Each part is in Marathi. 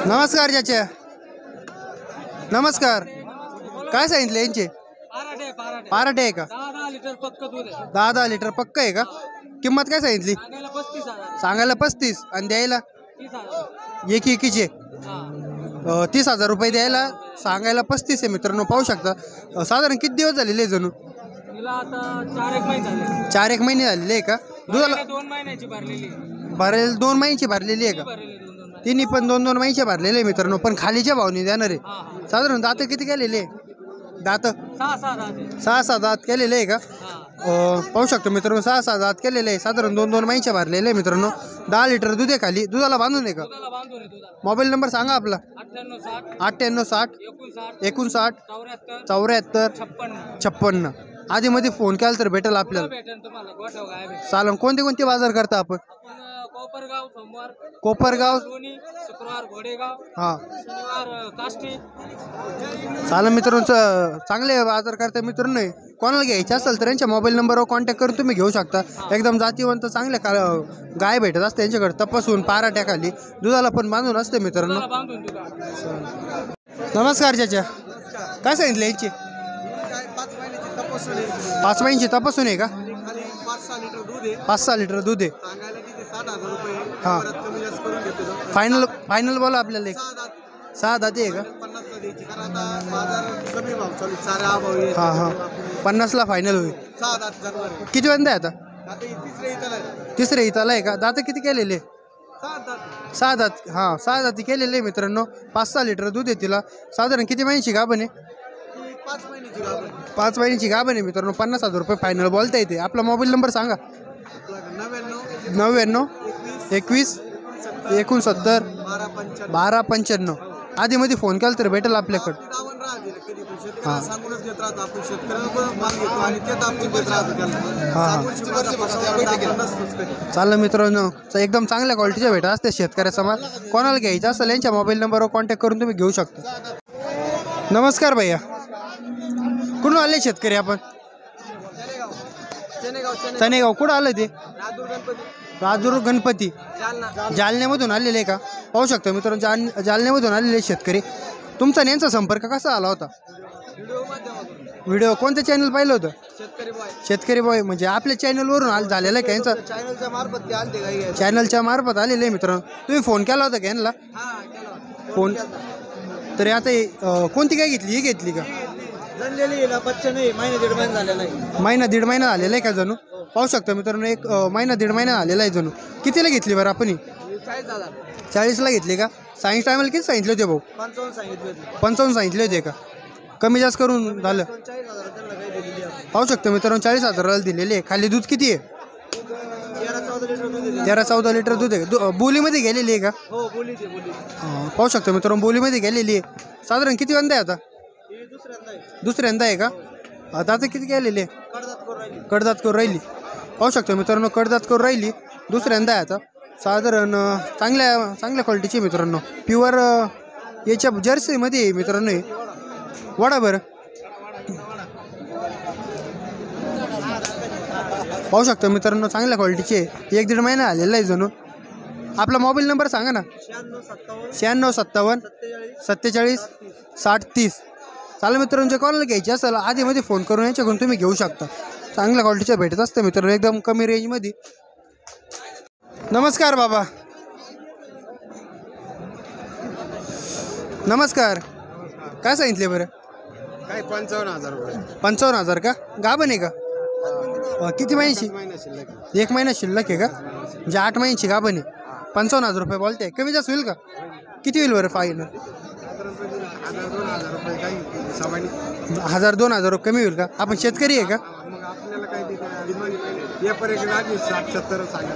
नमस्कार चाचा, नमस्कार. काय सांगितले यांचे? पाराठे आहे का? 10 लिटर पक्क आहे का? किंमत काय सांगितली? सांगायला 35 आणि द्यायला एकीचे 30,000 रुपये द्यायला, सांगायला 35 आहे मित्रांनो. पाहू शकता. साधारण किती दिवस झालेले जणू? 4-1 महिने झालेले आहे का? दुधाला 2 महिन्याची भरलेली भरेल 2 महिन्याची भरलेली आहे का? तिन्ही पण 2-2 महिन्याचे भरलेले आहे मित्रांनो. पण खालीच्या भावने देणार आहे. साधारण दात किती केलेले? दात 6-6 दात केलेले आहे का? पाहू शकतो मित्रांनो, 6-6 दात केलेले आहे. साधारण 2-2 महिन्याचे भरलेले आहे मित्रांनो. 10 लिटर दूध आहे खाली. दुधाला बांधून आहे का? मोबाईल नंबर सांगा आपला. 9860 59 74 56. आधीमध्ये फोन केला तर भेटेल आपल्याला. चालन. कोणते कोणते बाजार करता आपण? कोपरगाव, शुक्रवार घोडेगाव, हा शनिवार काष्टी. चालन मित्रांनो, चांगले बाजार करता मित्रांनो. कोणाला घ्यायचे असेल तर यांच्या मोबाईल नंबरवर कॉन्टॅक्ट करून तुम्ही घेऊ शकता. एकदम जातीवंत चांगले गाय भेटत असते यांच्याकडे. तपासून पाराट्याखाली दुधाला पण बांधून असते मित्रांनो. नमस्कार चाचा, काय सांगितलं यांची? 5 महिन्याची तपासून आहे का? 5-6 लिटर दूध आहे. हां, फायनल बोला आपल्याला. 6 दाते आहे का? हां हां, 50ला फायनल होईल. किती वंदा आहे आता? तिसरे इथला आहे का? दात किती केलेले? 6 दात. हां, 6 दाती केलेले मित्रांनो. 5-6 लिटर दूध आहे तिला. साधारण किती महिन्याची गाभण आहे? 5 महिन्याची गाभण आहे मित्रांनो. 50,000 रुपये फायनल बोलता येते. आपला मोबाईल नंबर सांगा. 99 21 69 1295. आधीमध्ये फोन केला तर भेटेल आपल्याकडं. हां चालेल मित्रांनो. एकदम चांगल्या क्वालिटीच्या भेटत असते शेतकऱ्याचा माल. कोणाला घ्यायचं असेल यांच्या मोबाईल नंबरवर कॉन्टॅक्ट करून तुम्ही घेऊ शकता. नमस्कार भैया, कुठून आले शेतकरी आपण? चनेगाव. कुठं आलं ते? राजूर गणपती, जालन्यामधून आलेले का? पाहू शकतो मित्रांनो, जालन्यामधून आलेले शेतकरी. तुमचा यांचा संपर्क कसा आला होता? व्हिडिओ कोणत्या चॅनल पाहिलं होतं? शेतकरी बॉय. म्हणजे आपल्या चॅनलवरून झालेलं आहे का यांचा? चॅनलच्या मार्फत आलेले आहे मित्रांनो. तुम्ही फोन केला होता का यांना? फोन. तरी आता कोणती काय घेतली? ही घेतली का? महिना दीड महिना झालेला आहे का जणू? पाहू शकतो मित्रांनो, 1 महिना 1.5 महिना झालेला आहे जणू. कितीला घेतली बरं आपण? 40ला घेतली का? सायन्स टायमाला किती सांगितले होते भाऊ? 55 सांगितले होते का? कमी जास्त करून झालं. पाहू शकतो मित्रांनो, 40,000ला दिलेले आहे. खाली दूध किती आहे? 13-14 लिटर दूध आहे. बोलीमध्ये गेलेली आहे का? पाहू शकतो मित्रांनो, बोलीमध्ये गेलेली आहे. साधारण किती वंदा आहे आता? दुसऱ्यांदा आहे का? दात किती गेलेले? कडदात करून राहिली. पाहू शकतो मित्रांनो, कडदात करून राहिली. दुसऱ्यांदा आहे आता. साधारण चांगल्या क्वालिटीची मित्रांनो. प्युअर याच्या जर्सीमध्ये आहे मित्रांनो. वडा बरं. पाहू शकतो मित्रांनो, चांगल्या क्वालिटीची आहे. 1-1.5 महिना आलेला आहे जणू. आपला मोबाईल नंबर सांगा ना. 9657 47 60 30. चालेल मित्रांनो, जे कॉलला घ्यायची असेल आधीमध्ये फोन करून यांच्याकडून तुम्ही घेऊ शकता. चांगल्या क्वालिटीच्या भेटत असते मित्रांनो, एकदम कमी रेंजमध्ये. नमस्कार बाबा, नमस्कार. काय सांगितले बरं? काय 55,000 रुपये. 55,000 का? गाभण आहे का? किती महिन्याची? 1 महिना शिल्लक आहे का? म्हणजे 8 महिन्याची गाभण आहे. 55,000 रुपये बोलते. कमी जास्त होईल का? किती होईल बरं फायनल? 1,000-2,000 रुपये कमी होईल का? आपण शेतकरी आहे का?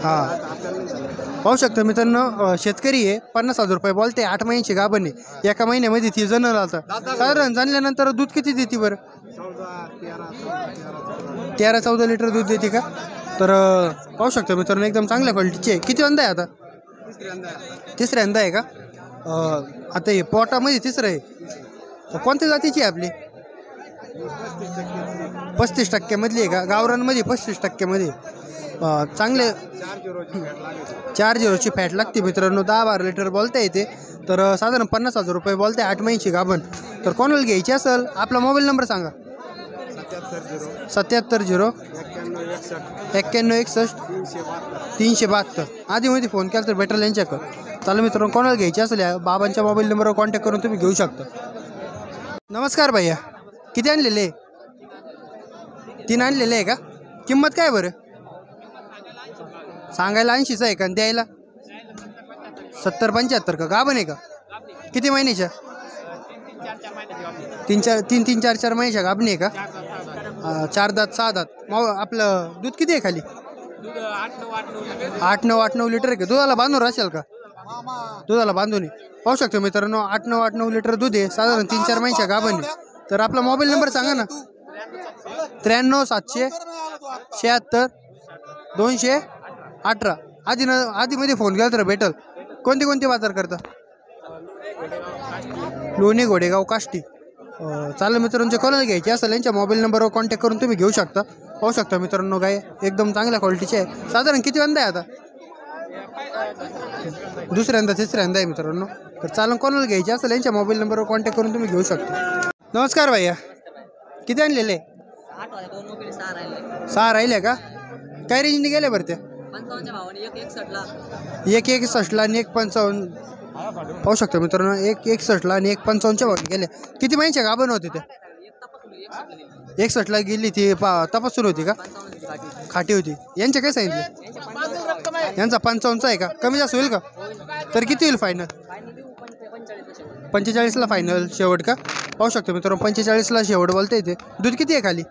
हां, पाहू शकतो मित्रांनो, शेतकरी आहे. 50,000 रुपये बोलते. 8 महिन्याची गाभण आहे. 1 महिन्यामध्ये ती जण राहतं. साधारण जाणल्यानंतर दूध किती देते बरं? 13-14 लिटर दूध देते का? तर पाहू शकतो मित्रांनो, एकदम चांगल्या क्वालिटीचे आहे. किती वंदा आहे आता? तिसऱ्यांदा आहे का? आता हे पोटामध्ये तिसरं आहे. कोणत्या जातीची आहे आपली? 35% मधली आहे का? गावरांमध्ये 35% मध्ये. चांगले 4 झिरोची फॅट लागते मित्रांनो. 10-12 लिटर बोलता येते. तर साधारण 50,000 रुपये बोलते. 8 महिन्याची गाभण. तर कोणाला घ्यायची असेल आपला मोबाईल नंबर सांगा. 77 9161 372. आधीमध्ये फोन केला तर भेटेल यांच्याकडं. चालू मित्रांनो कोणाला घ्यायची असेल या बाबांच्या मोबाईल नंबरवर कॉन्टॅक्ट करून तुम्ही घेऊ शकता. नमस्कार भैया, किती आणलेले? 3 आणलेले आहे का? किंमत काय बरं? सांगायला 80चं आहे का? द्यायला 70-75 का? गाभण आहे का? किती महिन्याच्या? 3-4 महिन्याच्या गाभणी आहे का? 4 दात 6 दात. आपलं दूध किती आहे खाली? 8-9 लिटर आहे का? दुधाला बांधून असेल का? दुधाला बांधून पाहू शकतो मित्रांनो. 8-9 लिटर दूध आहे. साधारण 3-4 महिन्याच्या गाभण आहे. तर आपला मोबाईल नंबर सांगा ना. 93 776 218. आधीमध्ये फोन केला तर भेटल. कोणते बाजार करता? लोणी, घोडेगाव, काष्टी. चालेल मित्रांनो, कोणाला घ्यायची असेल यांच्या मोबाईल नंबरवर कॉन्टॅक्ट करून तुम्ही घेऊ शकता. पाहू शकता मित्रांनो गाय एकदम चांगल्या क्वालिटीची आहे. साधारण किती वंदा आहे आता? दुसऱ्यांदा तिसऱ्यांदा आहे मित्रांनो. तर चालेल कोणाला घ्यायची असेल यांच्या मोबाईल नंबरवर कॉन्टॅक्ट करून तुम्ही घेऊ शकता. नमस्कार भैया, किती आणलेले? 6 राहिले का? काय रेंजने गेले बरं ते? 161ला आणि 155. पाहू शकतो मित्रांनो 161ला आणि 155च्या भावाने गेले. किती महिन्याच्या गाभण होते ते? 61ला गेली ती तपासून होती का? खाटी होती. यांचे काय सांगितले? यांचा 55चा आहे का? कमी जास्त होईल का? तर किती होईल फायनल? 45ला फायनल शेवट का? पाहू शकतो मित्रांनो 45ला शेवट बोलता येते. दूध किती आहे खाली?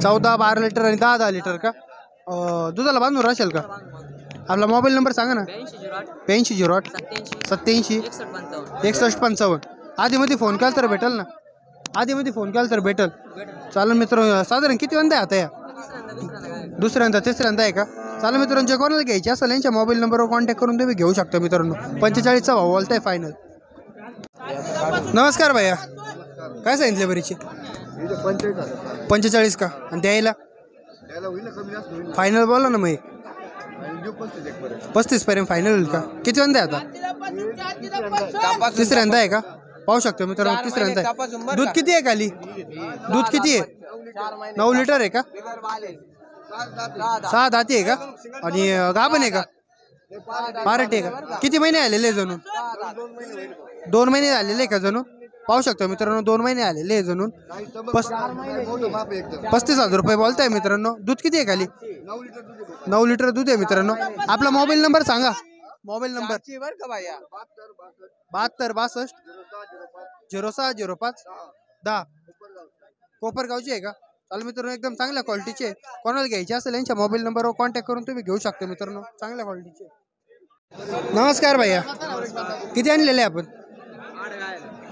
14-12 लिटर आणि 10 लिटर का? दुधाला बांधून राहशील का? आपला मोबाईल नंबर सांगा ना. 8508 87 61 55. आधीमध्ये फोन केला तर भेटेल ना? आधीमध्ये फोन केला तर भेटेल. चालेल मित्रांनो, साधारण किती वंदा आहे आता या? दुसऱ्यांदा तिसऱ्यांदा आहे का? चालेल मित्रांनो, जे कोणाला घ्यायची असेल यांच्या मोबाईल नंबरवर कॉन्टॅक्ट करून तुम्ही घेऊ शकता मित्रांनो. 45चा भाव बोलताय फायनल. नमस्कार भैया, काय सांगितले बरीचे? 45 का? आणि द्यायला फायनल बोला ना. मग 35 पर्यंत फायनल होईल का? किती वंदा आहे आता? तिसऱ्यांदा आहे का? पाहू शकतो मित्रांनो तिसऱ्यांदा आहे. दूध किती आहे खाली? दूध किती आहे? 9 लिटर आहे का? 6 दाती आहे का? आणि गाभण आहे का? पारट आहे का? किती महिने आलेले जणून? 2 महिने झालेले आहे का जणून? पाहू शकतो मित्रांनो 2 महिने आलेले आहे जणून. 35,000 रुपये बोलताय मित्रांनो. दूध किती आहे खाली? 9 लिटर दूध आहे मित्रांनो. आपला मोबाईल नंबर सांगा. Mobile number 72 62 06 05 10. कोपरगावची आहे का? चालेल मित्रांनो एकदम चांगल्या क्वालिटीचे. कोणाला घ्यायचे असेल यांच्या मोबाईल नंबरवर कॉन्टॅक्ट करून तुम्ही घेऊ शकता मित्रांनो चांगल्या क्वालिटीचे. नमस्कार भैया, किती आणलेले आपण?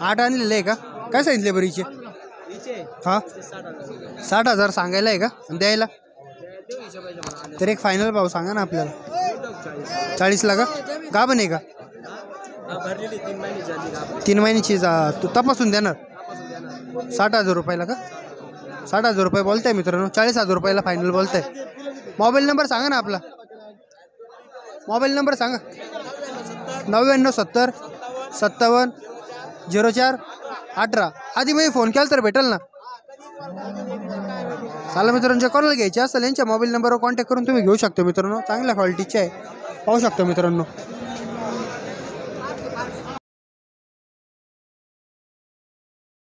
8 आणलेले आहे का? काय सांगितले बरीचे? हां 60,000 सांगायला आहे का? द्यायला तर एक फायनल भाव सांगा ना आपल्याला. 40ला का? गाभण आहे का? 3 महिन्याची तू तपासून देणार. 60,000 रुपयाला का? 60,000 रुपये बोलताय मित्रांनो. 40,000 रुपयाला फायनल बोलताय. मोबाईल नंबर सांगा ना आपला. मोबाईल नंबर सांगा. 99 70 57 04 18. आधी मी फोन केला तर भेटेल ना? चालेल मित्रांनो, जे कोणाला घ्यायचे असेल यांच्या मोबाईल नंबरवर कॉन्टॅक्ट करून तुम्ही घेऊ शकता मित्रांनो. चांगल्या क्वालिटीचे आहे. पाहू शकता मित्रांनो.